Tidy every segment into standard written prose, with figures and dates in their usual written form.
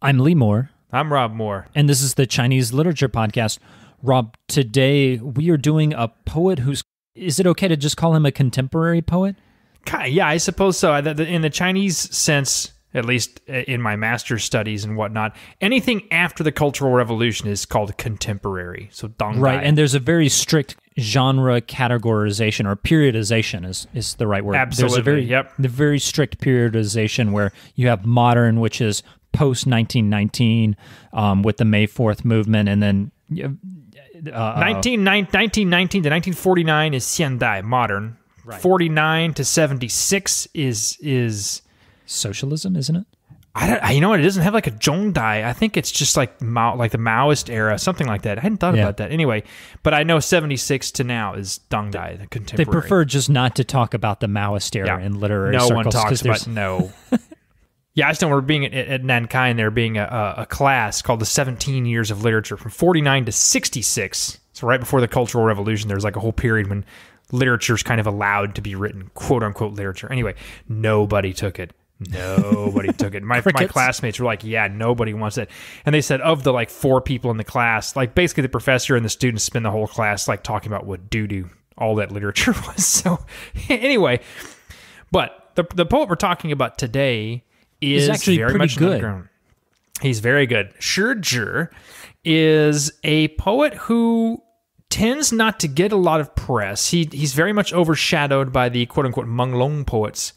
I'm Lee Moore. I'm Rob Moore. And this is the Chinese Literature Podcast. Rob, today we are doing a poet who's... Is it okay to just call him a contemporary poet? Yeah, I suppose so. In the Chinese sense, at least in my master's studies and whatnot, anything after the Cultural Revolution is called contemporary. So Dongdai. Right, and there's a very strict genre categorization, or periodization is the right word. Absolutely, There's a very strict periodization where you have modern, which is post-1919 with the May 4th movement, and then... 1919 to 1949 is Xiandai, modern. Right. 49 to 76 is socialism, isn't it? You know what? It doesn't have like a Zhongdai. I think it's just like the Maoist era, something like that. I hadn't thought about that. Anyway, but I know 76 to now is Dongdai, the contemporary. They prefer just not to talk about the Maoist era in literary circles. No one talks about no. Yeah, I just know we're being at Nankai, there being a class called the 17 Years of Literature from 49 to 66. So right before the Cultural Revolution, there's like a whole period when literature's kind of allowed to be written, quote unquote literature. Anyway, nobody took it. Nobody took it. My classmates were like, yeah, nobody wants it. And they said of the like 4 people in the class, like basically the professor and the students spend the whole class like talking about what doo-doo all that literature was. So anyway, but the poet we're talking about today is actually very much good. He's very good. Shi Zhi is a poet who tends not to get a lot of press. He's very much overshadowed by the quote-unquote Menglong poets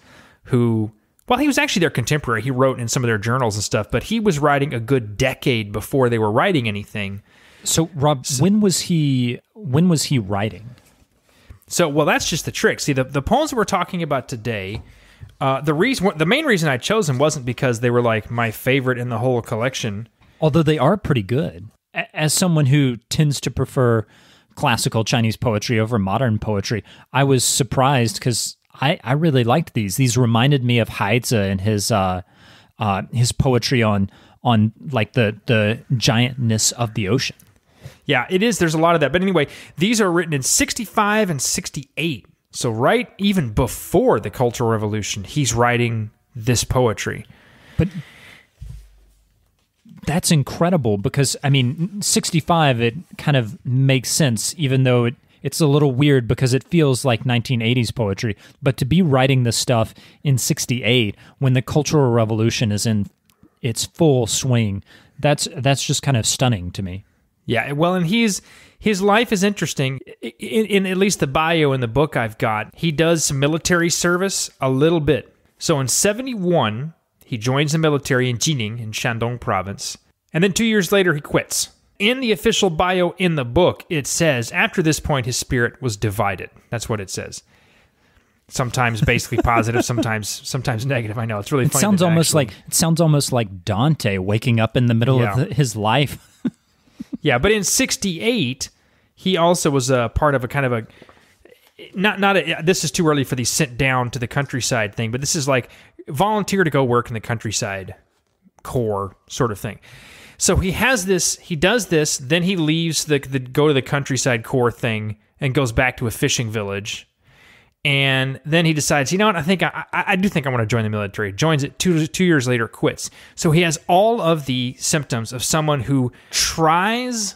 who, well, he was actually their contemporary. He wrote in some of their journals and stuff, but he was writing a good decade before they were writing anything. So, Rob, when was he writing? So, well, that's just the trick. See, the poems we're talking about today... the main reason I chose them wasn't because they were like my favorite in the whole collection. Although they are pretty good. As someone who tends to prefer classical Chinese poetry over modern poetry, I was surprised because I really liked these. These reminded me of Shi Zhi and his poetry on like the giantness of the ocean. Yeah, it is. There's a lot of that. But anyway, these are written in 65 and 68. So right even before the Cultural Revolution, he's writing this poetry. But that's incredible because, I mean, 65, it kind of makes sense, even though it's a little weird because it feels like 1980s poetry. But to be writing this stuff in 68, when the Cultural Revolution is in its full swing, that's just kind of stunning to me. Yeah, well, and his life is interesting. In at least the bio in the book I've got, he does some military service a little bit. So in 71, he joins the military in Jining in Shandong province. And then 2 years later, he quits. In the official bio in the book, it says, after this point, his spirit was divided. That's what it says. Sometimes basically positive, sometimes negative. I know, it's really funny. It sounds almost like Dante waking up in the middle of his life. Yeah, but in 68, he also was a part of a kind of a this is too early for the sent down to the countryside thing, but this is like volunteer to go work in the countryside corps sort of thing. So he does this, then he leaves the go to the countryside corps thing and goes back to a fishing village. And then he decides, you know what, I do think I want to join the military. Joins it, two years later, quits. So he has all of the symptoms of someone who tries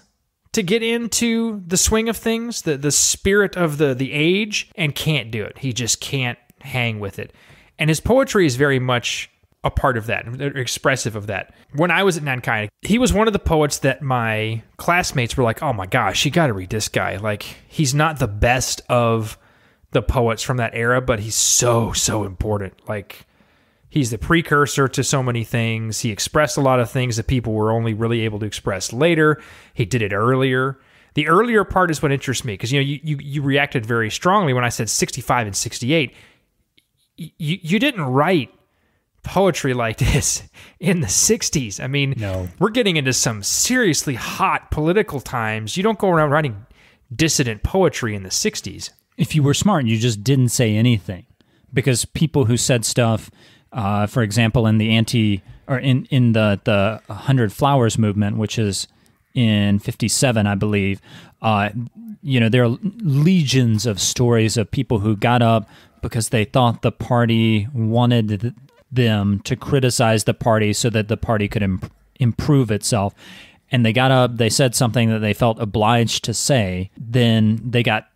to get into the swing of things, the spirit of the age, and can't do it. He just can't hang with it. And his poetry is very much a part of that, expressive of that. When I was at Nankai, he was one of the poets that my classmates were like, oh my gosh, you got to read this guy. Like, he's not the best of the poets from that era, but he's so important. Like, he's the precursor to so many things. He expressed a lot of things that people were only really able to express later. He did it earlier. The earlier part is what interests me, because you reacted very strongly when I said 65 and 68. You didn't write poetry like this in the 60s. I mean, no. We're getting into some seriously hot political times. You don't go around writing dissident poetry in the 60s. If you were smart, you just didn't say anything, because people who said stuff, for example, in the in the 100 Flowers movement, which is in 57, I believe, there are legions of stories of people who got up because they thought the party wanted them to criticize the party so that the party could improve itself, and they said something that they felt obliged to say, then they got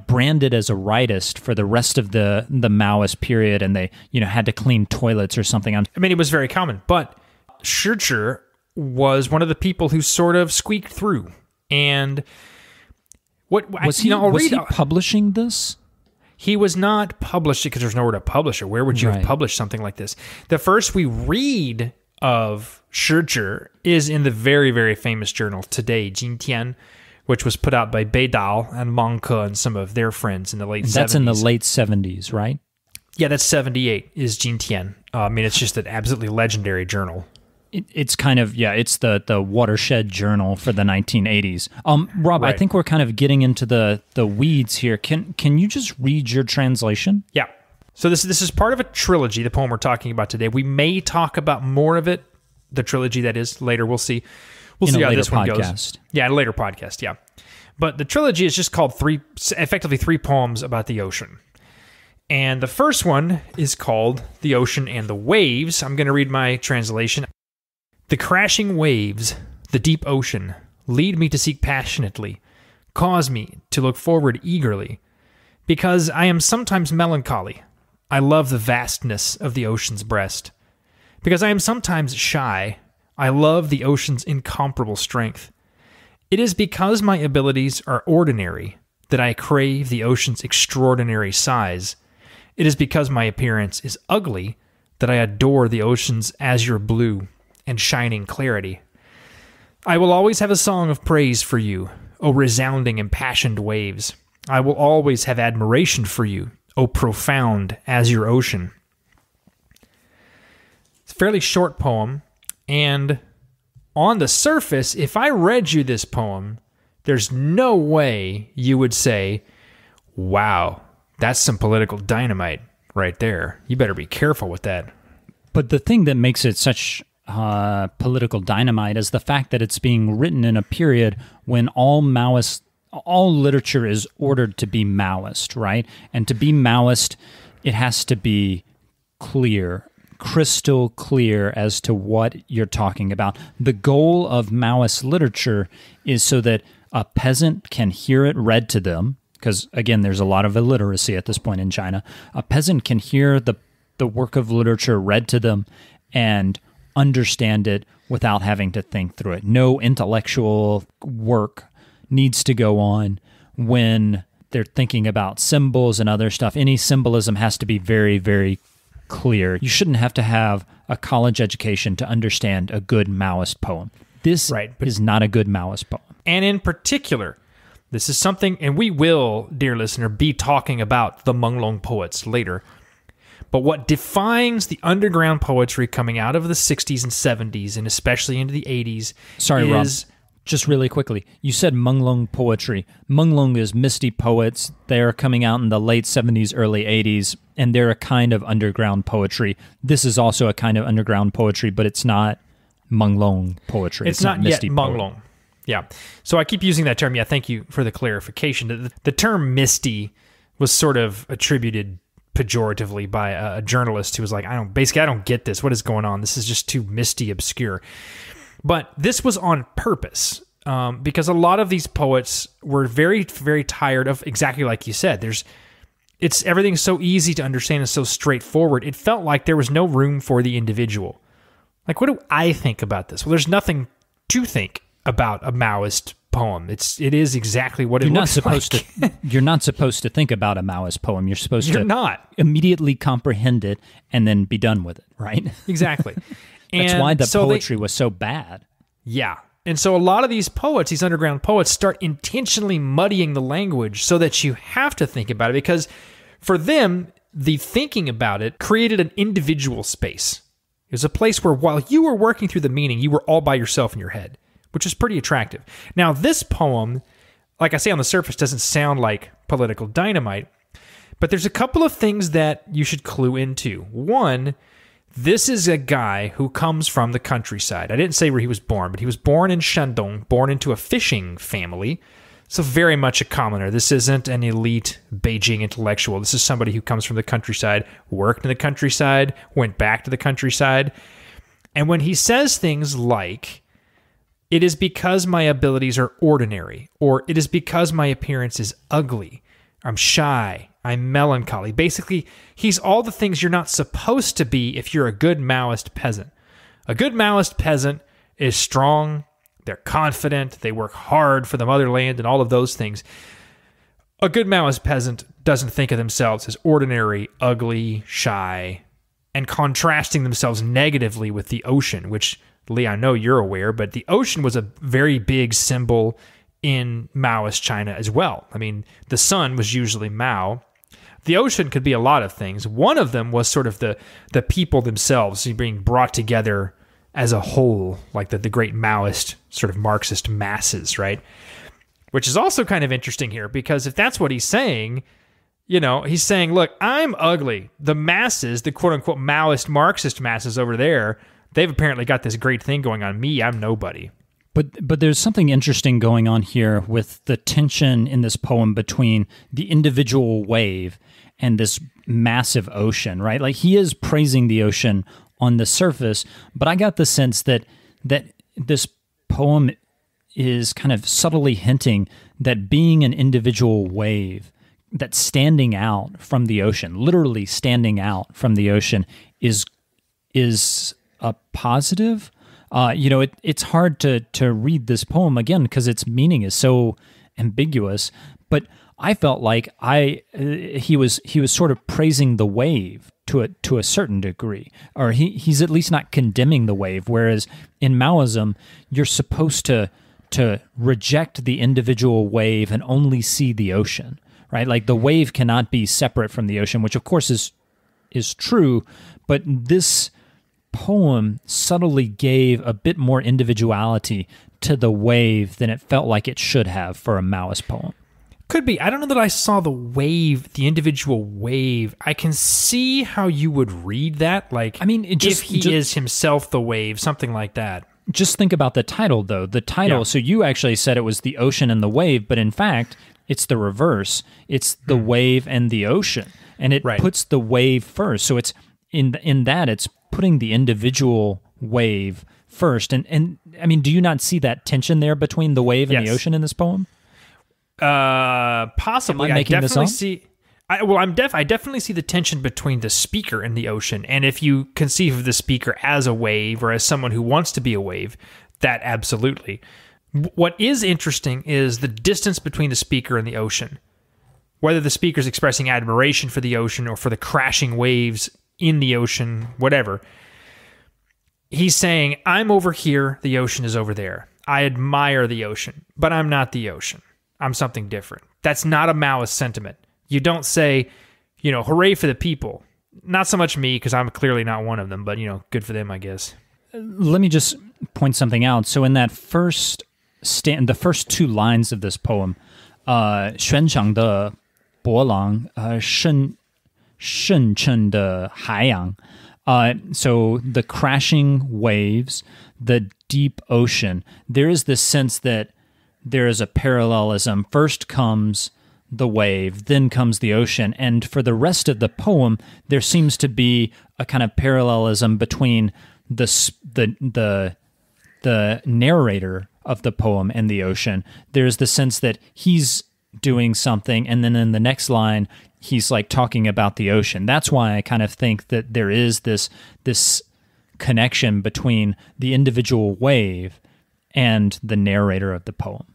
branded as a rightist for the rest of the Maoist period, and they had to clean toilets or something. I mean, it was very common, but Shi Zhi was one of the people who sort of squeaked through. And what was he publishing this? He was not publishing because there's nowhere to publish it. Where would you have published something like this? The first we read of Shi Zhi is in the very, very famous journal Today, 今天, which was put out by Beidao and Mangke and some of their friends in the late 70s. That's in the late 70s, right? Yeah, that's 78 is 今天. I mean, it's just an absolutely legendary journal. It's kind of, it's the watershed journal for the 1980s. Rob, Right. I think we're kind of getting into the weeds here. Can you just read your translation? Yeah. So this is part of a trilogy, the poem we're talking about today. We may talk about more of it, the trilogy that is, later. We'll see. We'll see how this one goes. Yeah, in a later podcast, yeah. But the trilogy is just called effectively three poems about the ocean. And the first one is called The Ocean and the Waves. I'm going to read my translation. The crashing waves, the deep ocean, lead me to seek passionately, cause me to look forward eagerly. Because I am sometimes melancholy, I love the vastness of the ocean's breast. Because I am sometimes shy, I love the ocean's incomparable strength. It is because my abilities are ordinary that I crave the ocean's extraordinary size. It is because my appearance is ugly that I adore the ocean's azure blue and shining clarity. I will always have a song of praise for you, O resounding impassioned waves. I will always have admiration for you, O profound azure ocean. It's a fairly short poem, and on the surface, if I read you this poem, there's no way you would say, wow, that's some political dynamite right there. You better be careful with that. But the thing that makes it such political dynamite is the fact that it's being written in a period when all literature is ordered to be Maoist, right? And to be Maoist, it has to be clear, crystal clear as to what you're talking about. The goal of Maoist literature is so that a peasant can hear it read to them, because, again, there's a lot of illiteracy at this point in China. A peasant can hear the work of literature read to them and understand it without having to think through it. No intellectual work needs to go on when they're thinking about symbols and other stuff. Any symbolism has to be very, very clear. You shouldn't have to have a college education to understand a good Maoist poem. This is not a good Maoist poem. And in particular, this is something, and we will, dear listener, be talking about the Menglong poets later. But what defines the underground poetry coming out of the 60s and 70s, and especially into the 80s, Rob, just really quickly, you said Menglong poetry. Menglong is Misty poets. They are coming out in the late 70s, early 80s, and they're a kind of underground poetry. This is also a kind of underground poetry, but it's not Menglong poetry. It's not Misty yet Menglong. Yeah. So I keep using that term. Yeah, thank you for the clarification. The term misty was sort of attributed pejoratively by a journalist who was like, I don't get this. What is going on? This is just too misty, obscure. But this was on purpose, because a lot of these poets were very, very tired of, exactly like you said, everything's so easy to understand and so straightforward. It felt like there was no room for the individual. Like, what do I think about this? Well, there's nothing to think about a Maoist poem. It is exactly what it looks like. You're not supposed to think about a Maoist poem. You're supposed to immediately comprehend it and then be done with it, right? Exactly. That's why the poetry was so bad. Yeah. And so a lot of these poets, these underground poets, start intentionally muddying the language so that you have to think about it, because for them, the thinking about it created an individual space. It was a place where while you were working through the meaning, you were all by yourself in your head, which is pretty attractive. Now, this poem, like I say, on the surface doesn't sound like political dynamite, but there's a couple of things that you should clue into. One, this is a guy who comes from the countryside. I didn't say where he was born, but he was born in Shandong, born into a fishing family. So very much a commoner. This isn't an elite Beijing intellectual. This is somebody who comes from the countryside, worked in the countryside, went back to the countryside. And when he says things like, it is because my abilities are ordinary, or it is because my appearance is ugly, I'm shy, I'm melancholy. Basically, he's all the things you're not supposed to be if you're a good Maoist peasant. A good Maoist peasant is strong, they're confident, they work hard for the motherland and all of those things. A good Maoist peasant doesn't think of themselves as ordinary, ugly, shy, and contrasting themselves negatively with the ocean, which, Lee, I know you're aware, but the ocean was a very big symbol in Maoist China as well. I mean, the sun was usually Mao. The ocean could be a lot of things. One of them was sort of the people themselves being brought together as a whole, like the great Maoist sort of Marxist masses, right? Which is also kind of interesting here, because if that's what he's saying, you know, he's saying, look, I'm ugly. The masses, the quote-unquote Maoist Marxist masses over there, they've apparently got this great thing going on. Me, I'm nobody. But there's something interesting going on here with the tension in this poem between the individual wave and this massive ocean, right? Like, he is praising the ocean on the surface, but I got the sense that this poem is kind of subtly hinting that being an individual wave, that standing out from the ocean, literally standing out from the ocean, is a positive. It's hard to read this poem again because its meaning is so ambiguous. But I felt like he was sort of praising the wave to a certain degree, or he's at least not condemning the wave. Whereas in Maoism, you're supposed to reject the individual wave and only see the ocean, right? Like, the wave cannot be separate from the ocean, which of course is true, but this poem subtly gave a bit more individuality to the wave than it felt like it should have for a Maoist poem. Could be. I don't know that I saw the wave, the individual wave. I can see how you would read that. Like, I mean, if he is himself the wave, something like that. Just think about the title, though. The title, yeah. So you actually said it was the ocean and the wave, but in fact, it's the reverse. It's the wave and the ocean, and it puts the wave first. So it's in that it's putting the individual wave first. And I mean, do you not see that tension there between the wave and the ocean in this poem? Possibly. I definitely see. I definitely see the tension between the speaker and the ocean. And if you conceive of the speaker as a wave or as someone who wants to be a wave, that absolutely. What is interesting is the distance between the speaker and the ocean. Whether the speaker is expressing admiration for the ocean or for the crashing waves in the ocean, whatever. He's saying, I'm over here, the ocean is over there. I admire the ocean, but I'm not the ocean. I'm something different. That's not a Maoist sentiment. You don't say, hooray for the people. Not so much me, because I'm clearly not one of them, but, good for them, I guess. Let me just point something out. So in that the first two lines of this poem, 宣长的波浪, 深沉的海洋, so the crashing waves, the deep ocean, there is this sense that there is a parallelism. First comes the wave, then comes the ocean. And for the rest of the poem, there seems to be a kind of parallelism between the narrator of the poem and the ocean. There's the sense that he's doing something, and then in the next line, he's like talking about the ocean. That's why I kind of think that there is this connection between the individual wave and the narrator of the poem.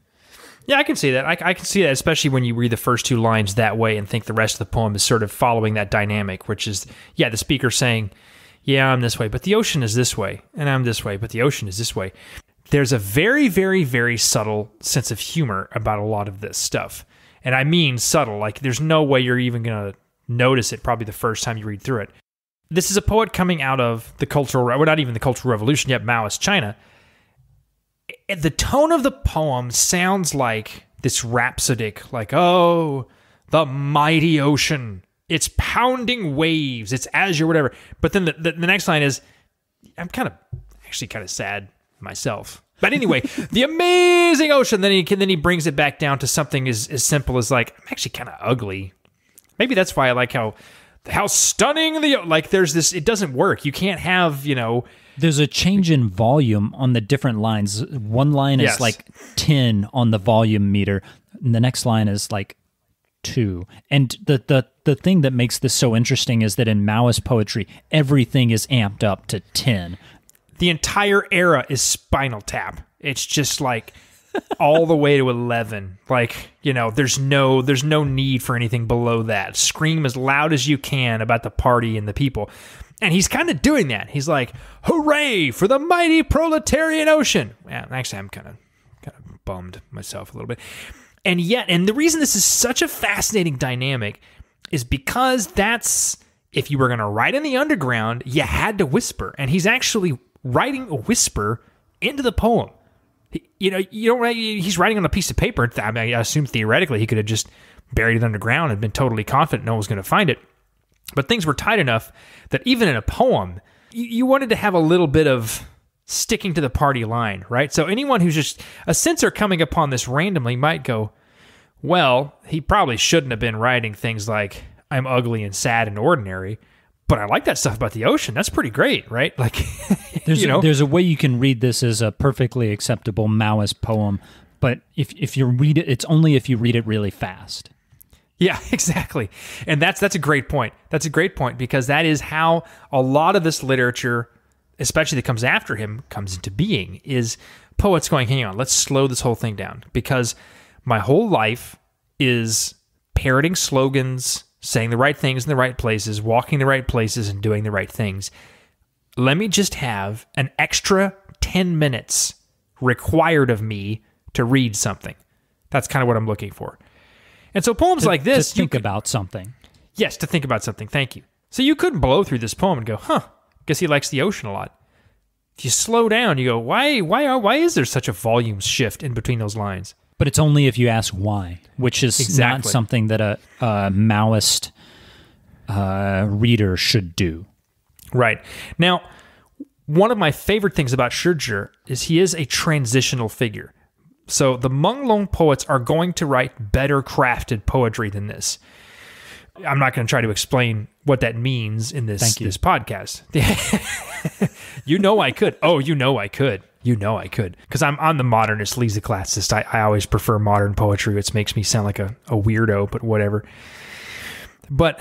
Yeah, I can see that. I can see that, especially when you read the first two lines that way and think the rest of the poem is sort of following that dynamic, which is, the speaker saying, yeah, I'm this way, but the ocean is this way, and I'm this way, but the ocean is this way. There's a very, very, very subtle sense of humor about a lot of this stuff. And I mean subtle, like there's no way you're even going to notice it probably the first time you read through it. This is a poet coming out of the not even the Cultural Revolution yet, Maoist China. The tone of the poem sounds like this rhapsodic, like, oh, the mighty ocean. It's pounding waves. It's azure, whatever. But then the next line is, I'm actually kind of sad myself. But anyway, the amazing ocean. Then he brings it back down to something as simple as like, I'm actually kind of ugly. Maybe that's why I like how stunning like there's this. It doesn't work. You can't have There's a change in volume on the different lines. One line is like 10 on the volume meter, and the next line is like 2. And the thing that makes this so interesting is that in Maoist poetry, everything is amped up to 10. The entire era is Spinal Tap. It's just like all the way to 11. Like, you know, there's no need for anything below that. Scream as loud as you can about the party and the people. And he's kind of doing that. He's like, hooray for the mighty proletarian ocean. Yeah, actually, I'm kind of bummed myself a little bit. And yet, and the reason this is such a fascinating dynamic is because that's, if you were going to write in the underground, you had to whisper. And he's actually writing a whisper into the poem. You know, you don't. He's writing on a piece of paper. I mean, I assume theoretically he could have just buried it underground and been totally confident no one was going to find it. But things were tight enough that even in a poem, you wanted to have a little bit of sticking to the party line, right? So anyone who's just a censor coming upon this randomly might go, well, he probably shouldn't have been writing things like, I'm ugly and sad and ordinary, but I like that stuff about the ocean. That's pretty great, right? Like, there's a way you can read this as a perfectly acceptable Maoist poem, but if you read it, it's only if you read it really fast. Yeah, exactly. And that's a great point. That's a great point, because that is how a lot of this literature, especially that comes after him, comes into being, is poets going, hang on, let's slow this whole thing down, because my whole life is parroting slogans, saying the right things in the right places, walking the right places, and doing the right things. Let me just have an extra 10 minutes required of me to read something. That's kind of what I'm looking for. And so poems like this... To think about something. Yes, to think about something. Thank you. So you couldn't blow through this poem and go, guess he likes the ocean a lot. If you slow down, you go, why is there such a volume shift in between those lines? But it's only if you ask why, which is not something that a Maoist reader should do. Right. Now, one of my favorite things about Shi Zhi is he is a transitional figure. So the Menglong poets are going to write better crafted poetry than this. I'm not going to try to explain what that means in this podcast. You know I could. Oh, you know I could. You know I could. Because I'm the modernist, Lee's the classicist. I always prefer modern poetry, which makes me sound like a weirdo, but whatever. But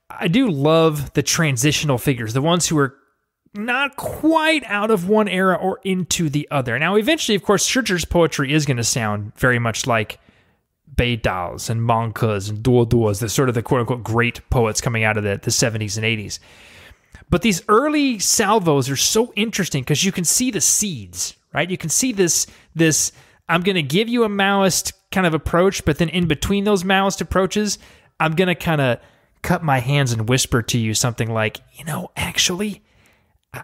I do love the transitional figures, the ones who are not quite out of one era or into the other. Now, eventually, of course, Shi Zhi's poetry is going to sound very much like Bei Dao's and Man Ke's and Duo Duo's, the sort of the quote-unquote great poets coming out of the 70s and 80s. But these early salvos are so interesting because you can see the seeds, right? You can see this I'm going to give you a Maoist kind of approach, but then in between those Maoist approaches, I'm going to kind of cut my hands and whisper to you something like, actually,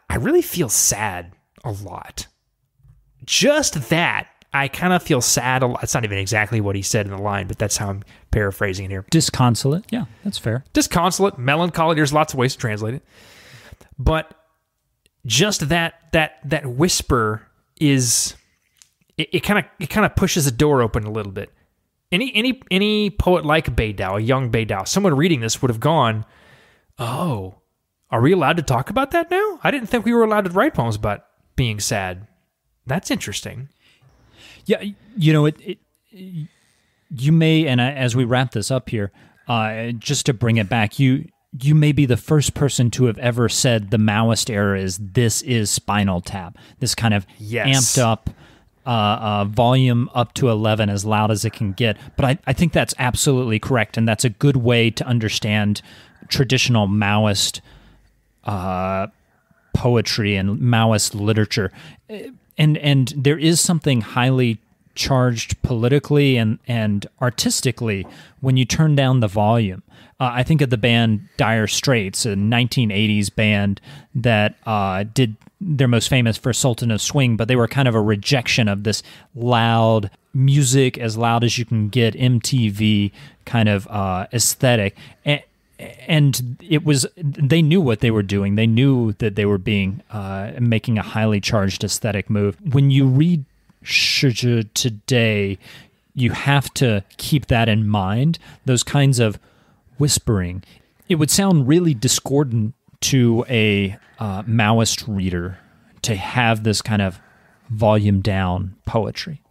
I really feel sad a lot. Just that, I kind of feel sad a lot. It's not even exactly what he said in the line, but that's how I'm paraphrasing it here. Disconsolate. Yeah, that's fair. Disconsolate, melancholy. There's lots of ways to translate it. But just that whisper is it kind of pushes the door open a little bit. Any poet like Bei Dao, a young Bei Dao, someone reading this would have gone, "Oh, are we allowed to talk about that now? I didn't think we were allowed to write poems about being sad. That's interesting." Yeah, you may, and as we wrap this up here, just to bring it back, you may be the first person to have ever said the Maoist era is Spinal Tap. This kind of amped up volume up to 11 as loud as it can get. But I think that's absolutely correct, and that's a good way to understand traditional Maoist poetry and Maoist literature. And there is something highly charged politically and artistically when you turn down the volume. I think of the band Dire Straits, a 1980s band that they're most famous for Sultan of Swing, but they were kind of a rejection of this loud music, as loud as you can get, MTV kind of aesthetic. And they knew what they were doing. They knew that they were making a highly charged aesthetic move. When you read Shi Zhi today, you have to keep that in mind. Those kinds of whispering. It would sound really discordant to a Maoist reader to have this kind of volume down poetry.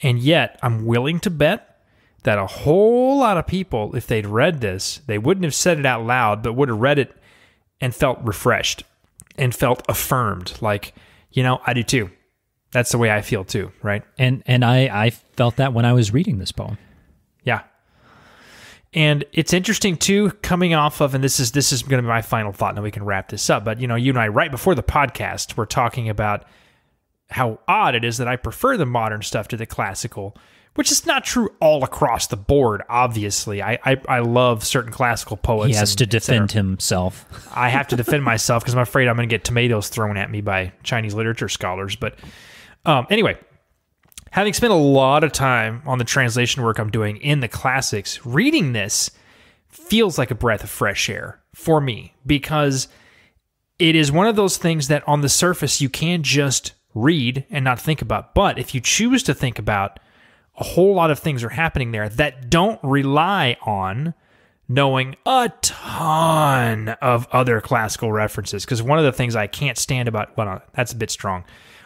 And yet, I'm willing to bet that a whole lot of people, if they'd read this, they wouldn't have said it out loud, but would have read it and felt refreshed and felt affirmed. Like, I do too. That's the way I feel too, right? And I felt that when I was reading this poem. Yeah. And it's interesting too, coming off of, and this is going to be my final thought, and then we can wrap this up. But you and I, right before the podcast, we're talking about how odd it is that I prefer the modern stuff to the classical, which is not true all across the board. Obviously, I love certain classical poets. He has to defend himself. I have to defend myself because I'm afraid I'm going to get tomatoes thrown at me by Chinese literature scholars. But anyway. Having spent a lot of time on the translation work I'm doing in the classics, reading this feels like a breath of fresh air for me, because it is one of those things that on the surface you can just read and not think about. But if you choose to think about, a whole lot of things are happening there that don't rely on knowing a ton of other classical references. Because one of the things I can't stand about, well, no, that's a bit strong.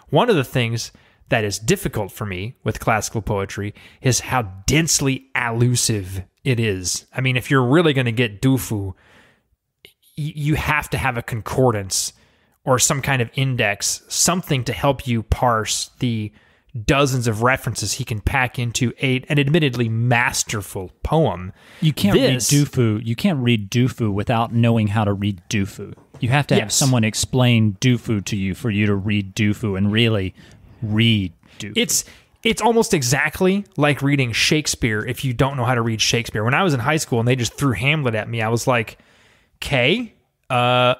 One of the things that is difficult for me with classical poetry is how densely allusive it is. I mean, if you're really going to get Du Fu, you have to have a concordance or some kind of index, something to help you parse the dozens of references he can pack into an admittedly masterful poem. You can't read Du Fu. You can't read Du Fu without knowing how to read Du Fu. You have to have someone explain Du Fu to you for you to read Du Fu and really read Du Fu. It's almost exactly like reading Shakespeare if you don't know how to read Shakespeare. When I was in high school and they just threw Hamlet at me, I was like, okay, I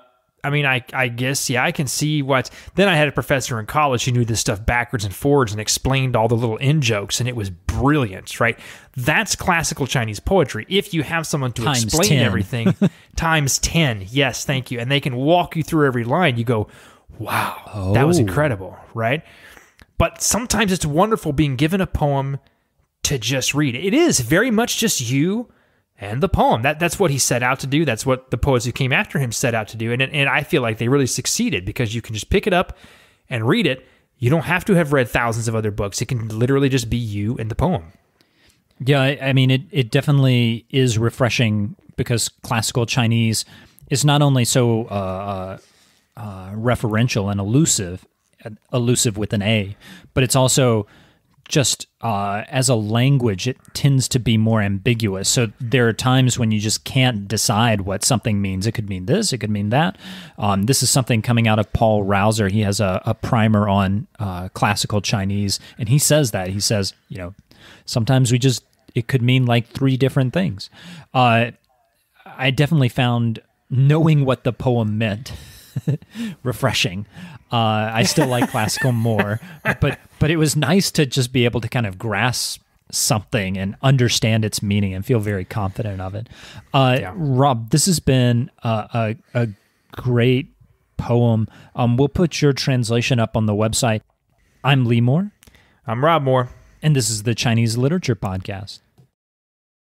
mean, I guess, yeah, I can see what... Then I had a professor in college who knew this stuff backwards and forwards and explained all the little in-jokes, and it was brilliant, right? That's classical Chinese poetry. If you have someone to explain everything, times 10, yes, thank you, and they can walk you through every line, you go, wow, that was incredible, right? But sometimes it's wonderful being given a poem to just read. It is very much just you and the poem. That's what he set out to do. That's what the poets who came after him set out to do. And I feel like they really succeeded, because you can just pick it up and read it. You don't have to have read thousands of other books. It can literally just be you and the poem. Yeah, I mean, it definitely is refreshing, because classical Chinese is not only so referential and elusive with an A, but it's also just as a language, it tends to be more ambiguous. So there are times when you just can't decide what something means. It could mean this, it could mean that. This is something coming out of Paul Rauser. He has a primer on classical Chinese, and he says that. He says, sometimes it could mean like three different things. I definitely found knowing what the poem meant refreshing. I still like classical more, but it was nice to just be able to kind of grasp something and understand its meaning and feel very confident of it. Rob, this has been a great poem. We'll put your translation up on the website. I'm Lee Moore. I'm Rob Moore. And this is the Chinese Literature Podcast.